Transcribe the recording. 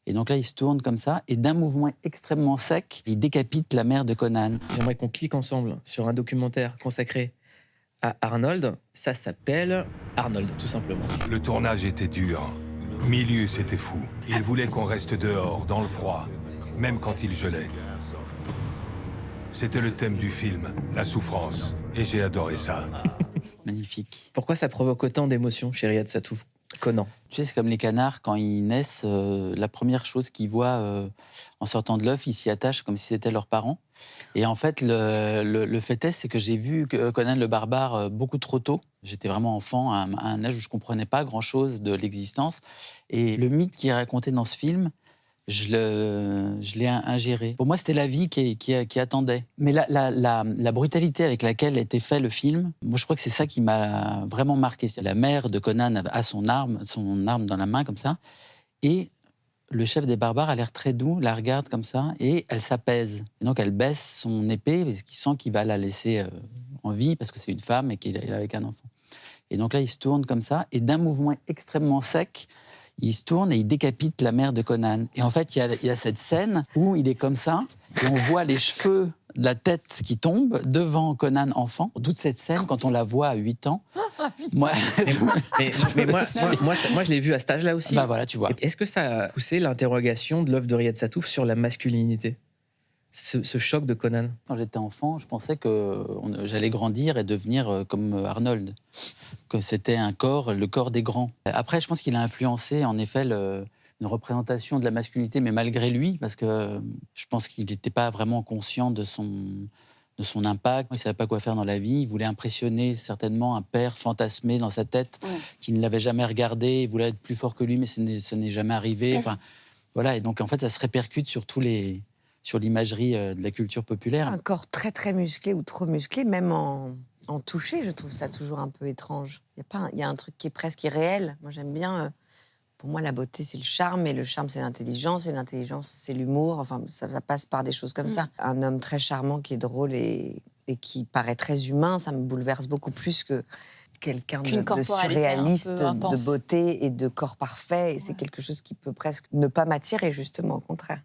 Et donc là, il se tourne comme ça, et d'un mouvement extrêmement sec, il décapite la mère de Conan. J'aimerais qu'on clique ensemble sur un documentaire consacré à Arnold. Ça s'appelle Arnold, tout simplement. Le tournage était dur. Milius était fou. Il voulait qu'on reste dehors, dans le froid, même quand il gelait. C'était le thème du film, la souffrance. Et j'ai adoré ça. Magnifique. Pourquoi ça provoque autant d'émotions chez Riyad Satouf, Conan? Tu sais, c'est comme les canards, quand ils naissent, la première chose qu'ils voient en sortant de l'œuf, ils s'y attachent comme si c'était leurs parents. Et en fait, le fait est, c'est que j'ai vu Conan le Barbare beaucoup trop tôt. J'étais vraiment enfant, à un âge où je ne comprenais pas grand-chose de l'existence. Et le mythe qui est raconté dans ce film, je l'ai ingéré. Pour moi, c'était la vie qui attendait. Mais la brutalité avec laquelle était fait le film, moi, je crois que c'est ça qui m'a vraiment marqué. C'est la mère de Conan a son arme dans la main, comme ça. Et le chef des barbares a l'air très doux, la regarde comme ça, et elle s'apaise. Et donc, elle baisse son épée, parce qu'il sent qu'il va la laisser en vie, parce que c'est une femme et qu'il est avec un enfant. Et donc là, il se tourne comme ça, et d'un mouvement extrêmement sec, il se tourne et il décapite la mère de Conan. Et en fait, il y a cette scène où il est comme ça, et on voit les cheveux de la tête qui tombent devant Conan enfant. Toute cette scène, quand on la voit à 8 ans... Moi, mais moi, je l'ai vu à cet âge-là aussi. Bah voilà, tu vois. Est-ce que ça a poussé l'interrogation de l'œuvre de Riyad Satouf sur la masculinité, ce choc de Conan? Quand j'étais enfant, je pensais que j'allais grandir et devenir comme Arnold, que c'était le corps des grands. Après, je pense qu'il a influencé, en effet, une représentation de la masculinité, mais malgré lui, parce que je pense qu'il n'était pas vraiment conscient de son impact. Il ne savait pas quoi faire dans la vie. Il voulait impressionner certainement un père fantasmé dans sa tête qui ne l'avait jamais regardé. Il voulait être plus fort que lui, mais ce n'est jamais arrivé. Enfin, voilà. Et donc, en fait, ça se répercute sur l'imagerie de la culture populaire. Un corps très, très musclé ou trop musclé, même en toucher, je trouve ça toujours un peu étrange. Il y a un truc qui est presque irréel. Moi, j'aime bien... Pour moi, la beauté, c'est le charme, et le charme, c'est l'intelligence, et l'intelligence, c'est l'humour. Enfin, ça passe par des choses comme ça. Un homme très charmant qui est drôle et qui paraît très humain, ça me bouleverse beaucoup plus que quelqu'un de surréaliste, de beauté et de corps parfait. Et c'est quelque chose qui peut presque ne pas m'attirer, justement, au contraire.